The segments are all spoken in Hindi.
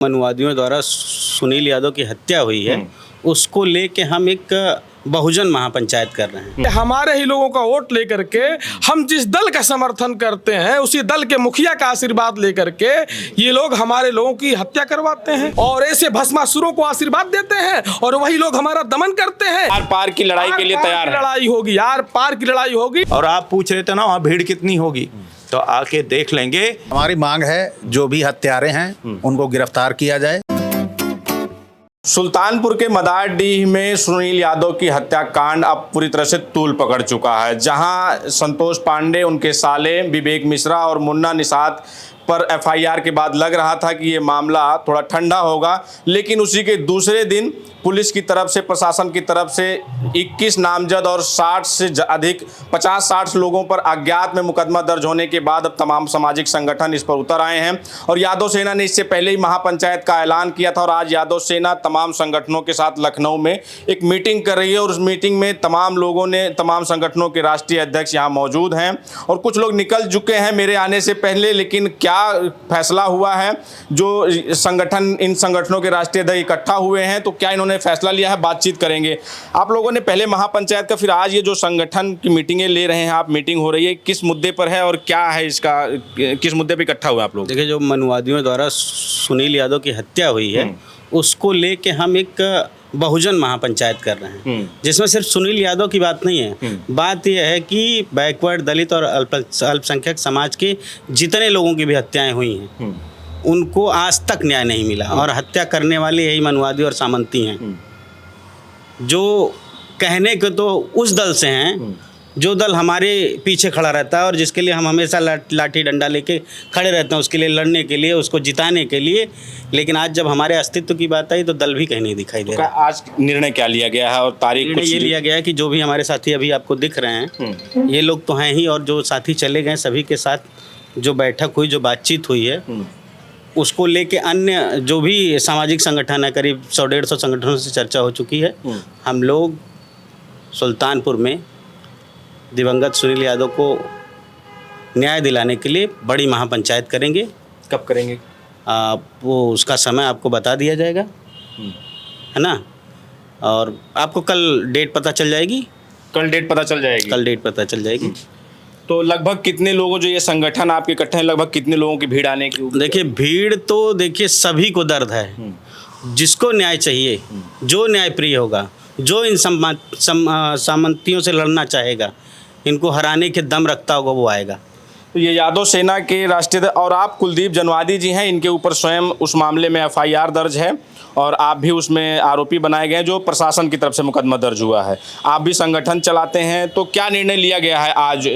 मनुवादियों द्वारा सुनील यादव की हत्या हुई है, उसको लेके हम एक बहुजन महापंचायत कर रहे हैं। हमारे ही लोगों का वोट लेकर के हम जिस दल का समर्थन करते हैं उसी दल के मुखिया का आशीर्वाद लेकर के ये लोग हमारे लोगों की हत्या करवाते हैं और ऐसे भस्मासुरों को आशीर्वाद देते हैं और वही लोग हमारा दमन करते हैं। आर पार की लड़ाई के लिए तैयार है। लड़ाई होगी, आर पार की लड़ाई होगी। और आप पूछ रहे थे ना वहाँ भीड़ कितनी होगी, तो आके देख लेंगे। हमारी मांग है जो भी हत्यारे हैं उनको गिरफ्तार किया जाए। सुल्तानपुर के मदारडीह में सुनील यादव की हत्याकांड अब पूरी तरह से तूल पकड़ चुका है, जहां संतोष पांडे, उनके साले विवेक मिश्रा और मुन्ना निषाद पर एफआईआर के बाद लग रहा था कि ये मामला थोड़ा ठंडा होगा, लेकिन उसी के दूसरे दिन पुलिस की तरफ से, प्रशासन की तरफ से 21 नामजद और 60 से अधिक 50-60 लोगों पर अज्ञात में मुकदमा दर्ज होने के बाद अब तमाम सामाजिक संगठन इस पर उतर आए हैं। और यादव सेना ने इससे पहले ही महापंचायत का ऐलान किया था और आज यादव सेना तमाम संगठनों के साथ लखनऊ में एक मीटिंग कर रही है और उस मीटिंग में तमाम संगठनों के राष्ट्रीय अध्यक्ष यहाँ मौजूद हैं और कुछ लोग निकल चुके हैं मेरे आने से पहले। लेकिन क्या फैसला हुआ है, जो इन संगठनों के राष्ट्रीय अध्यक्ष इकट्ठा हुए हैं, तो क्या इन्होंने फैसला लिया है, बातचीत करेंगे। आप लोगों ने पहले महापंचायत का, फिर आज ये जो संगठन की मीटिंगें ले रहे हैं, आप मीटिंग हो रही है, किस मुद्दे पर है और क्या है इसका, किस मुद्दे पे इकट्ठा हुआ आप लोग? देखिए, जो मनुवादियों द्वारा सुनील यादव की हत्या हुई है उसको लेके हम एक बहुजन महापंचायत कर रहे हैं, जिसमें सिर्फ सुनील यादव की बात नहीं है। बात यह है कि बैकवर्ड, दलित और अल्पसंख्यक समाज के जितने लोगों की भी हत्याएं हुई हैं उनको आज तक न्याय नहीं मिला और हत्या करने वाले यही मनुवादी और सामंती हैं, जो कहने के तो उस दल से हैं जो दल हमारे पीछे खड़ा रहता है और जिसके लिए हम हमेशा लाठी डंडा लेके खड़े रहते हैं, उसके लिए लड़ने के लिए, उसको जिताने के लिए। लेकिन आज जब हमारे अस्तित्व की बात आई तो दल भी कहीं नहीं दिखाई दे रहा। आज निर्णय क्या लिया गया है और तारीख ये लिया गया है कि जो भी हमारे साथी अभी आपको दिख रहे हैं ये लोग तो हैं ही, और जो साथी चले गए सभी के साथ जो बैठक हुई, जो बातचीत हुई है, उसको लेके अन्य जो भी सामाजिक संगठन है, करीब 100-150 संगठनों से चर्चा हो चुकी है। हम लोग सुल्तानपुर में दिवंगत सुनील यादव को न्याय दिलाने के लिए बड़ी महापंचायत करेंगे। कब करेंगे? वो उसका समय आपको बता दिया जाएगा, है ना? और आपको कल डेट पता चल जाएगी। कल डेट पता चल जाएगी। तो लगभग कितने लोगों, जो ये संगठन आपके इकट्ठे हैं, लगभग कितने लोगों की भीड़ आने की? देखिए, भीड़ तो देखिए सभी को दर्द है। जिसको न्याय चाहिए, जो न्याय प्रिय होगा, जो इन सामंतियों से लड़ना चाहेगा, इनको हराने के दम रखता होगा, वो आएगा। तो ये यादव सेना के राष्ट्रीय और आप कुलदीप जनवादी जी हैं, इनके ऊपर स्वयं उस मामले में एफआईआर दर्ज है और आप भी उसमें आरोपी बनाए गए हैं, जो प्रशासन की तरफ से मुकदमा दर्ज हुआ है। आप भी संगठन चलाते हैं, तो क्या निर्णय लिया गया है आज?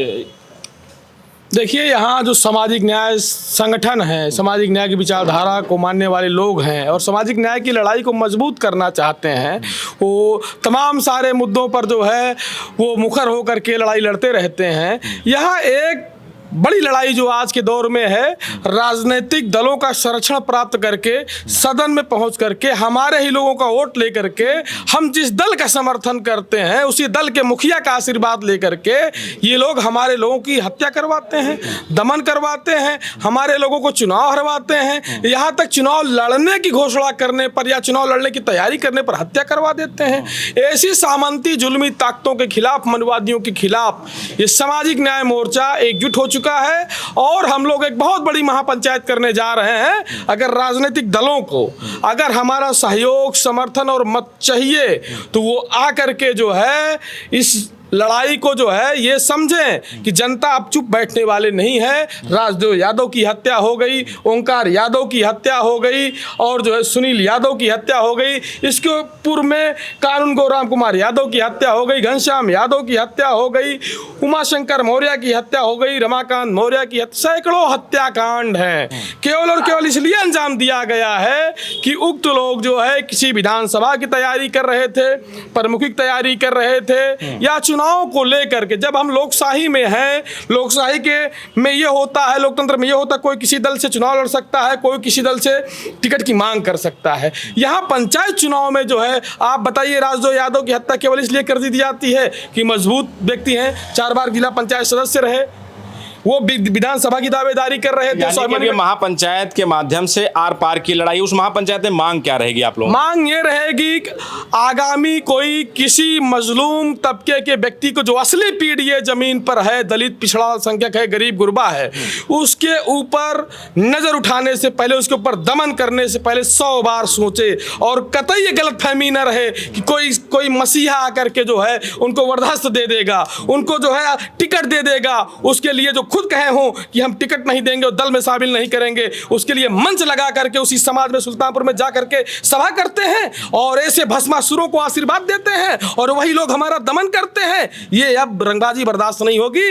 देखिए, यहाँ जो सामाजिक न्याय संगठन है, सामाजिक न्याय की विचारधारा को मानने वाले लोग हैं और सामाजिक न्याय की लड़ाई को मजबूत करना चाहते हैं, वो तमाम सारे मुद्दों पर जो है वो मुखर होकर के लड़ाई लड़ते रहते हैं। यहाँ एक बड़ी लड़ाई जो आज के दौर में है, राजनीतिक दलों का संरक्षण प्राप्त करके सदन में पहुंच करके हमारे ही लोगों का वोट लेकर के हम जिस दल का समर्थन करते हैं उसी दल के मुखिया का आशीर्वाद लेकर के ये लोग हमारे लोगों की हत्या करवाते हैं, दमन करवाते हैं, हमारे लोगों को चुनाव हरवाते हैं, यहाँ तक चुनाव लड़ने की घोषणा करने पर या चुनाव लड़ने की तैयारी करने पर हत्या करवा देते हैं। ऐसी सामंती जुल्मी ताकतों के खिलाफ, मनुवादियों के खिलाफ ये सामाजिक न्याय मोर्चा एकजुट हो चुका है और हम लोग एक बहुत बड़ी महापंचायत करने जा रहे हैं। अगर राजनीतिक दलों को अगर हमारा सहयोग, समर्थन और मत चाहिए तो वो आकर के जो है इस लड़ाई को जो है ये समझें कि जनता अब चुप बैठने वाले नहीं है। राजदेव यादव की हत्या हो गई, ओंकार यादव की हत्या हो गई और जो है सुनील यादव की हत्या हो गई। इसके पूर्व में कानून गो राम कुमार यादव की हत्या हो गई, घनश्याम यादव की हत्या हो गई, उमाशंकर मौर्य की हत्या हो गई, रमाकांत मौर्य की हत्या, सैकड़ों हत्याकांड हैं। केवल और केवल इसलिए अंजाम दिया गया है कि उक्त लोग जो है किसी विधानसभा की तैयारी कर रहे थे, प्रमुखी की तैयारी कर रहे थे या चुनाव को लेकर के। जब हम लोकशाही में हैं, लोकशाही के में ये होता है, लोकतंत्र में ये होता है, कोई किसी दल से चुनाव लड़ सकता है, कोई किसी दल से टिकट की मांग कर सकता है। यहाँ पंचायत चुनाव में जो है, आप बताइए, राजदेव यादव की हत्या केवल इसलिए कर दी जाती है कि मजबूत व्यक्ति हैं, 4 बार जिला पंचायत सदस्य रहे, वो विधानसभा की दावेदारी कर रहे थे। यानी कि ये महापंचायत के माध्यम से आर पार की लड़ाई, उस महापंचायत में मांग क्या रहेगी आप लोगों? मांग ये रहेगी कि आगामी कोई किसी मजलूम तबके के व्यक्ति को जो असली पीड़ित जमीन पर है, दलित, पिछड़ा संख्यक है, गरीब गुरबा है, उसके ऊपर नजर उठाने से पहले, उसके ऊपर दमन करने से पहले 100 बार सोचे और कतई ये गलतफहमी न रहे कि कोई मसीहा आकर के जो है उनको वरदहस्त दे देगा, उनको जो है टिकट दे देगा। उसके लिए जो खुद कहे हों कि हम टिकट नहीं देंगे और दल में शामिल नहीं करेंगे, उसके लिए मंच लगा करके उसी समाज में सुल्तानपुर में जा करके सभा करते हैं और ऐसे भस्मासुरों को आशीर्वाद देते हैं और वही लोग हमारा दमन करते हैं। ये अब रंगबाजी बर्दाश्त नहीं होगी।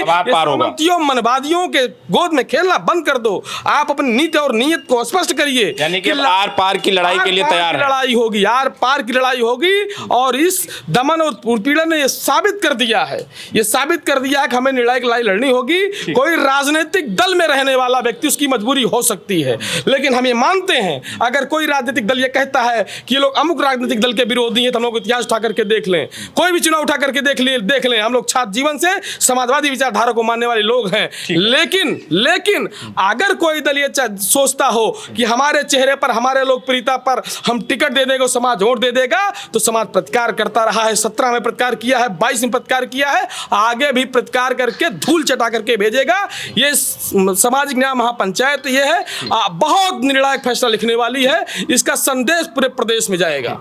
ये मनवादियों के गोद में खेलना बंद कर दो। आप अपनी नीति और नीयत को स्पष्ट करिए। यानी कि आर पार की लड़ाई के लिए तैयार है। लड़ाई होगी, आर पार की लड़ाई होगी और इस दमन और उत्पीड़न ने ये साबित कर दिया है, ये साबित कर दिया है कि हमें निर्णायक लड़ाई लड़नी होगी। कोई राजनीतिक दल में रहने वाला व्यक्ति, उसकी मजबूरी हो सकती है, लेकिन हम ये मानते हैं अगर कोई राजनीतिक दल ये कहता है कि ये लोग अमुक राजनीतिक दल के विरोधी हैं, तो हम लोग इतिहास उठा करके देख लें, कोई भी चुनाव उठा करके देख लें। हम लोग छात्र जीवन से समाजवादी विचारधारा को मानने वाले लोग हैं। लेकिन अगर कोई दल ये सोचता हो कि हमारे चेहरे पर, हमारे लोकप्रियता पर हम टिकट दे देंगे, समाज वोट दे देगा, तो समाज प्रतिकार करता रहा है। 17 में प्रतिकार किया है, 22 में प्रतिकार किया है, आगे भी प्रतिकार करके धूल चटा करके भेजेगा। ये सामाजिक न्याय महापंचायत ये है, बहुत निर्णायक फैसला लिखने वाली है। इसका संदेश पूरे प्रदेश में जाएगा।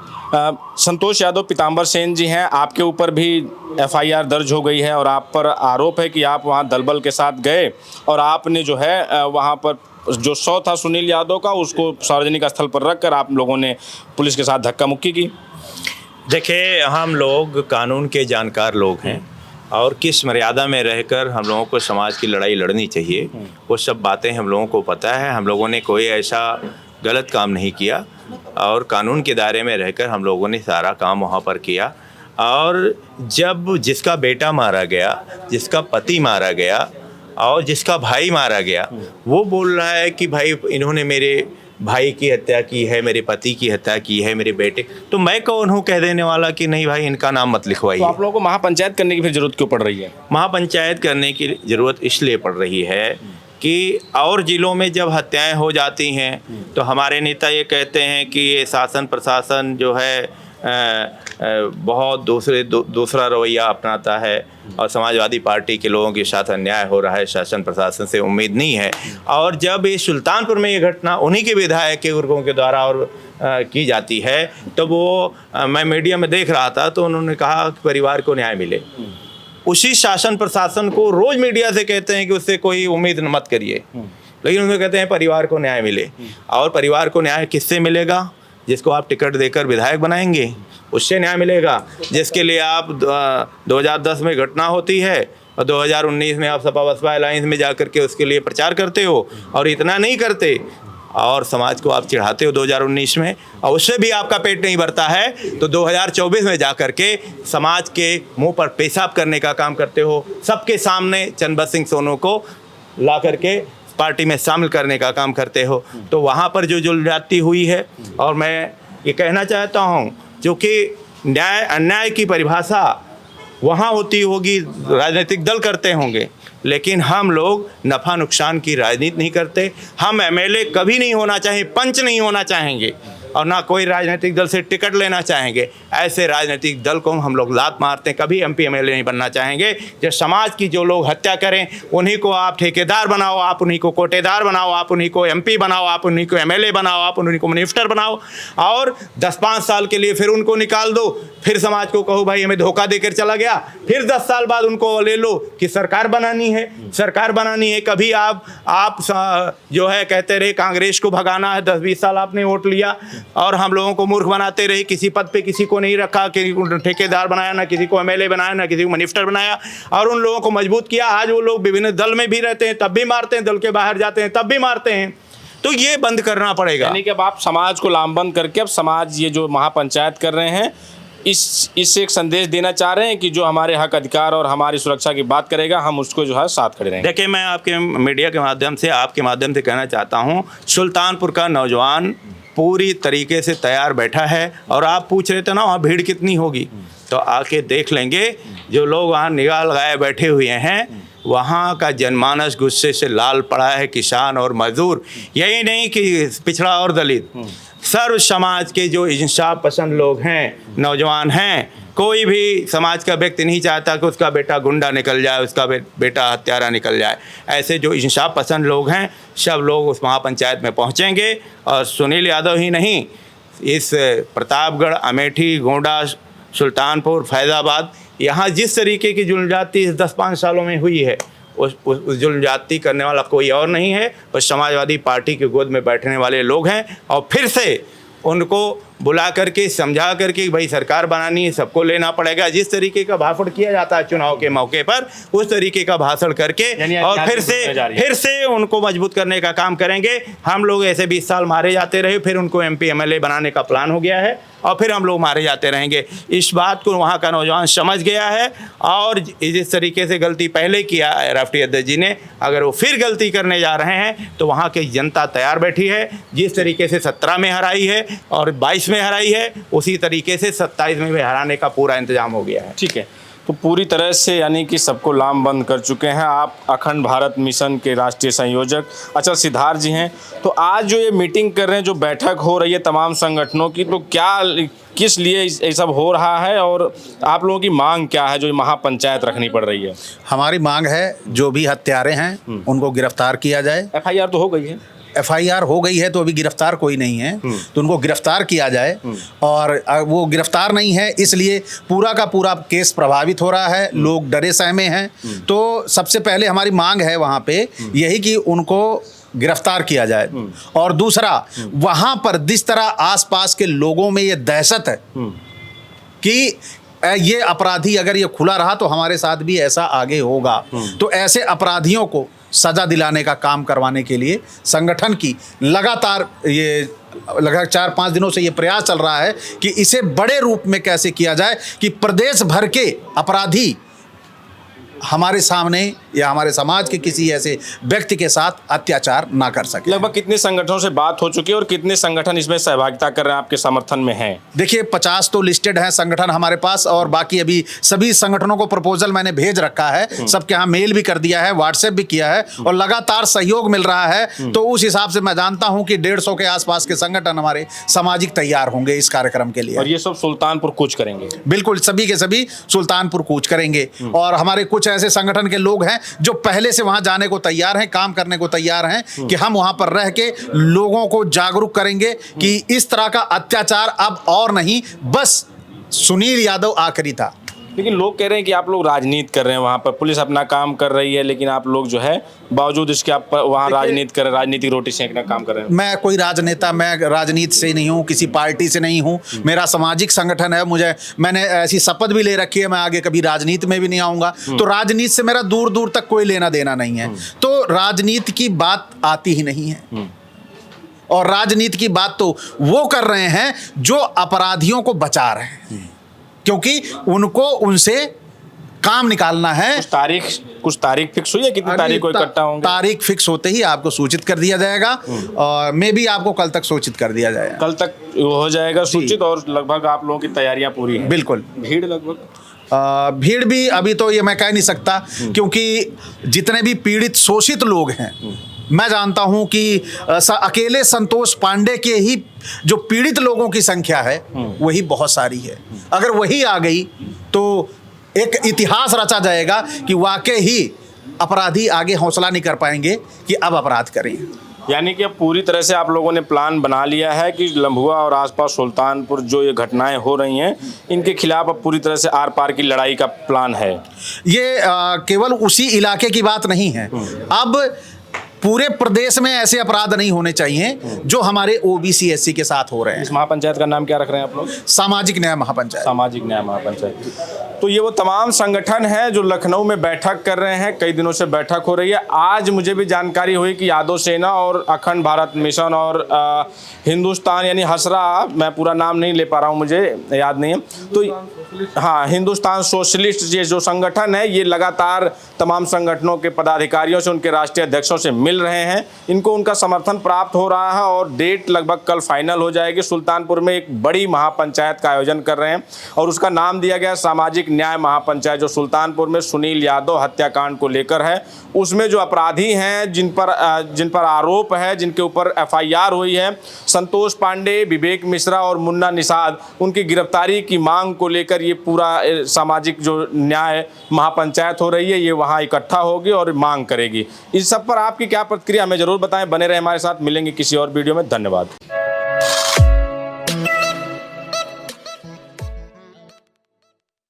संतोष यादव पीताम्बर सेन जी हैं, आपके ऊपर भी एफआईआर दर्ज हो गई है और आप पर आरोप है कि आप वहां दलबल के साथ गए और आपने जो है वहां पर जो शव था सुनील यादव का, उसको सार्वजनिक स्थल पर रखकर आप लोगों ने पुलिस के साथ धक्का मुक्की की। देखिए, हम लोग कानून के जानकार लोग हैं और किस मर्यादा में रहकर हम लोगों को समाज की लड़ाई लड़नी चाहिए, वो सब बातें हम लोगों को पता है। हम लोगों ने कोई ऐसा गलत काम नहीं किया और कानून के दायरे में रहकर हम लोगों ने सारा काम वहाँ पर किया। और जब जिसका बेटा मारा गया, जिसका पति मारा गया और जिसका भाई मारा गया, वो बोल रहा है कि भाई इन्होंने मेरे भाई की हत्या की है, मेरे पति की हत्या की है, मेरे बेटे, तो मैं कौन हूँ कह देने वाला कि नहीं भाई इनका नाम मत लिखवाइए। तो आप लोगों को महापंचायत करने की फिर जरूरत क्यों पड़ रही है? महापंचायत करने की ज़रूरत इसलिए पड़ रही है कि और ज़िलों में जब हत्याएं हो जाती हैं तो हमारे नेता ये कहते हैं कि ये शासन प्रशासन जो है बहुत दूसरा रवैया अपनाता है और समाजवादी पार्टी के लोगों के साथ अन्याय हो रहा है, शासन प्रशासन से उम्मीद नहीं है। और जब ये सुल्तानपुर में ये घटना उन्हीं के विधायक के वर्गों के द्वारा और की जाती है, तो वो मैं मीडिया में देख रहा था तो उन्होंने कहा कि परिवार को न्याय मिले। उसी शासन प्रशासन को रोज़ मीडिया से कहते हैं कि उससे कोई उम्मीद मत करिए, लेकिन उन्हें कहते हैं परिवार को न्याय मिले। और परिवार को न्याय किससे मिलेगा? जिसको आप टिकट देकर विधायक बनाएंगे, उससे न्याय मिलेगा। जिसके लिए आप 2010 में घटना होती है और 2019 में आप सपा बसपा अलायंस में जाकर के उसके लिए प्रचार करते हो और इतना नहीं करते और समाज को आप चिढ़ाते हो 2019 में, और उससे भी आपका पेट नहीं भरता है तो 2024 में जाकर के समाज के मुंह पर पेशाब करने का काम करते हो। सबके सामने चंबा सिंह सोनू को ला करके पार्टी में शामिल करने का काम करते हो। तो वहाँ पर जो ज्यादती हुई है, और मैं ये कहना चाहता हूँ जो कि न्याय अन्याय की परिभाषा वहाँ होती होगी, राजनीतिक दल करते होंगे, लेकिन हम लोग नफ़ा नुकसान की राजनीति नहीं करते। हम एमएलए कभी नहीं होना चाहेंगे, पंच नहीं होना चाहेंगे और ना कोई राजनीतिक दल से टिकट लेना चाहेंगे। ऐसे राजनीतिक दल को हम लोग लात मारते हैं, कभी एमपी एमएलए नहीं बनना चाहेंगे। जो समाज की जो लोग हत्या करें उन्हीं को आप ठेकेदार बनाओ, आप उन्हीं को कोटेदार बनाओ, आप उन्हीं को एमपी बनाओ, आप उन्हीं को एमएलए बनाओ, आप उन्हीं को मिनिस्टर बनाओ और 10-5 साल के लिए फिर उनको निकाल दो। फिर समाज को कहो भाई हमें धोखा देकर चला गया, फिर 10 साल बाद उनको ले लो कि सरकार बनानी है, सरकार बनानी है। कभी आप जो है कहते रहे कांग्रेस को भगाना है, 10-20 साल आपने वोट लिया और हम लोगों को मूर्ख बनाते रहे, किसी पद पे किसी को नहीं रखा, किसी को ठेकेदार बनाया, ना किसी को एमएलए बनाया, ना किसी को मिनिस्टर बनाया और उन लोगों को मजबूत किया। आज वो लोग विभिन्न दल में भी रहते हैं तब भी मारते हैं, दल के बाहर जाते हैं तब भी मारते हैं। तो ये बंद करना पड़ेगा। यानी कि अब आप समाज को लामबंद करके अब समाज ये जो महापंचायत कर रहे हैं इससे एक संदेश देना चाह रहे हैं कि जो हमारे हक अधिकार और हमारी सुरक्षा की बात करेगा हम उसको जो है साथ खड़े रहेंगे। देखिए, मैं आपके मीडिया के माध्यम से आपके माध्यम से कहना चाहता हूँ, सुल्तानपुर का नौजवान पूरी तरीके से तैयार बैठा है। और आप पूछ रहे थे ना वहाँ भीड़ कितनी होगी, तो आके देख लेंगे। जो लोग वहाँ निगाह लगाए बैठे हुए हैं वहाँ का जनमानस गुस्से से लाल पड़ा है। किसान और मजदूर, यही नहीं कि पिछड़ा और दलित, सर्व समाज के जो इंसाफ पसंद लोग हैं, नौजवान हैं, कोई भी समाज का व्यक्ति नहीं चाहता कि उसका बेटा गुंडा निकल जाए, उसका बेटा हत्यारा निकल जाए। ऐसे जो इंसाफ पसंद लोग हैं, सब लोग उस महापंचायत में पहुंचेंगे। और सुनील यादव ही नहीं, इस प्रतापगढ़, अमेठी, गोंडा, सुल्तानपुर, फैज़ाबाद, यहाँ जिस तरीके की जुल्म जाति इस 10-5 सालों में हुई है, उस जुल्म जाति करने वाला कोई और नहीं है, बस समाजवादी पार्टी के गोद में बैठने वाले लोग हैं। और फिर से उनको बुला करके समझा करके भाई सरकार बनानी है, सबको लेना पड़ेगा। जिस तरीके का भाषण किया जाता है चुनाव के मौके पर, उस तरीके का भाषण करके और फिर से उनको मजबूत करने का काम करेंगे। हम लोग ऐसे 20 साल मारे जाते रहे, फिर उनको MP MLA बनाने का प्लान हो गया है और फिर हम लोग मारे जाते रहेंगे। इस बात को वहाँ का नौजवान समझ गया है। और जिस तरीके से गलती पहले किया राष्ट्रीय अध्यक्ष जी ने, अगर वो फिर गलती करने जा रहे हैं तो वहाँ की जनता तैयार बैठी है। जिस तरीके से 17 में हराई है और 22 में हराई है, उसी तरीके से 27 में भी हराने का पूरा इंतजाम हो गया है। ठीक है, तो पूरी तरह से यानी कि सबको लामबंद कर चुके हैं। आप अखंड भारत मिशन के राष्ट्रीय संयोजक अचल सिद्धार्थ जी हैं। तो आज जो ये मीटिंग कर रहे हैं, जो बैठक हो रही है तमाम संगठनों की, तो क्या किस लिए ये सब हो रहा है और आप लोगों की मांग क्या है जो ये महापंचायत रखनी पड़ रही है? हमारी मांग है जो भी हत्यारे हैं उनको गिरफ्तार किया जाए। FIR तो हो गई है, FIR हो गई है तो अभी गिरफ्तार कोई नहीं है, तो उनको गिरफ्तार किया जाए। और वो गिरफ्तार नहीं है, इसलिए पूरा का पूरा केस प्रभावित हो रहा है, लोग डरे सहमे हैं। तो सबसे पहले हमारी मांग है वहाँ पे यही कि उनको गिरफ्तार किया जाए। और दूसरा, वहाँ पर जिस तरह आसपास के लोगों में ये दहशत है कि ये अपराधी अगर ये खुला रहा तो हमारे साथ भी ऐसा आगे होगा, तो ऐसे अपराधियों को सजा दिलाने का काम करवाने के लिए संगठन की लगातार ये लगभग 4-5 दिनों से ये प्रयास चल रहा है कि इसे बड़े रूप में कैसे किया जाए कि प्रदेश भर के अपराधी हमारे सामने या हमारे समाज के किसी ऐसे व्यक्ति के साथ अत्याचार ना कर सके। लगभग कितने संगठनों से बात हो चुकी है और कितने संगठन इसमें सहभागिता कर रहे हैं, आपके समर्थन में हैं? देखिए 50 तो लिस्टेड हैं संगठन हमारे पास, और बाकी अभी सभी संगठनों को प्रपोजल मैंने भेज रखा है, सबके यहाँ मेल भी कर दिया है, व्हाट्सएप भी किया है और लगातार सहयोग मिल रहा है। तो उस हिसाब से मैं जानता हूँ कि 150 के आसपास के संगठन हमारे सामाजिक तैयार होंगे इस कार्यक्रम के लिए। और ये सब सुल्तानपुर कूच करेंगे? बिल्कुल, सभी के सभी सुल्तानपुर कूच करेंगे। और हमारे कुछ ऐसे संगठन के लोग हैं जो पहले से वहां जाने को तैयार हैं, काम करने को तैयार हैं कि हम वहां पर रह के लोगों को जागरूक करेंगे कि इस तरह का अत्याचार अब और नहीं, बस सुनील यादव आखिरी था। लेकिन लोग कह रहे हैं कि आप लोग राजनीति कर रहे हैं, वहाँ पर पुलिस अपना काम कर रही है, लेकिन आप लोग जो है बावजूद इसके आप वहाँ राजनीति कर रहे हैं, राजनीतिक रोटी सेकना काम कर रहे हैं। मैं कोई राजनेता, मैं राजनीति से नहीं हूँ, किसी पार्टी से नहीं हूँ, मेरा सामाजिक संगठन है। मैंने ऐसी शपथ भी ले रखी है, मैं आगे कभी राजनीति में भी नहीं आऊँगा। तो राजनीति से मेरा दूर दूर तक कोई लेना देना नहीं है। तो राजनीति की बात आती ही नहीं है। और राजनीति की बात तो वो कर रहे हैं जो अपराधियों को बचा रहे हैं, क्योंकि उनको उनसे काम निकालना है। कुछ तारीख फिक्स हुई है, कितनी तारीख को इकट्ठा होंगे? तारीख फिक्स होते ही आपको सूचित कर दिया जाएगा और मैं भी आपको कल तक सूचित कर दिया जाएगा। कल तक हो जाएगा सूचित। और लगभग आप लोगों की तैयारियां पूरी हैं? बिल्कुल। भीड़ लगभग भीड़ भी अभी तो ये मैं कह नहीं सकता, क्योंकि जितने भी पीड़ित शोषित लोग हैं, मैं जानता हूं कि अकेले संतोष पांडे के ही जो पीड़ित लोगों की संख्या है वही बहुत सारी है। अगर वही आ गई तो एक इतिहास रचा जाएगा कि वाकई ही अपराधी आगे हौसला नहीं कर पाएंगे कि अब अपराध करें। यानी कि अब पूरी तरह से आप लोगों ने प्लान बना लिया है कि लम्भुआ और आसपास सुल्तानपुर जो ये घटनाएं हो रही हैं, इनके खिलाफ अब पूरी तरह से आर पार की लड़ाई का प्लान है। ये केवल उसी इलाके की बात नहीं है, अब पूरे प्रदेश में ऐसे अपराध नहीं होने चाहिए जो हमारे OBC SC के साथ हो रहे हैं। इस महापंचायत का नाम क्या रख रहे हैं आप लोग? सामाजिक न्याय महापंचायत। सामाजिक न्याय महापंचायत। तो ये वो तमाम संगठन हैं जो लखनऊ में बैठक कर रहे हैं, कई दिनों से बैठक हो रही है। आज मुझे भी जानकारी हुई कि यादव सेना और अखंड भारत मिशन और हिंदुस्तान यानी हसरा, मैं पूरा नाम नहीं ले पा रहा हूँ, मुझे याद नहीं है, तो हाँ, हिंदुस्तान सोशलिस्ट ये जो संगठन है, ये लगातार तमाम संगठनों के पदाधिकारियों से, उनके राष्ट्रीय अध्यक्षों से मिल मिल रहे हैं, इनको उनका समर्थन प्राप्त हो रहा है और डेट लगभग कल फाइनल हो जाएगी। सुल्तानपुर में एक बड़ी महापंचायत का आयोजन कर रहे हैं और उसका नाम दिया गया सामाजिक न्याय महापंचायत, जो सुल्तानपुर में सुनील यादव हत्याकांड को लेकर है। उसमें जो अपराधी हैं, जिन पर आरोप है, जिनके ऊपर एफआईआर हुई है, संतोष पांडे, विवेक मिश्रा और मुन्ना निषाद, उनकी गिरफ्तारी की मांग को लेकर ये पूरा सामाजिक जो न्याय महापंचायत हो रही है, ये वहाँ इकट्ठा होगी और मांग करेगी। इस सब पर आपकी क्या प्रतिक्रिया, हमें जरूर बताएं। बने रहे हमारे साथ, मिलेंगे किसी और वीडियो में। धन्यवाद।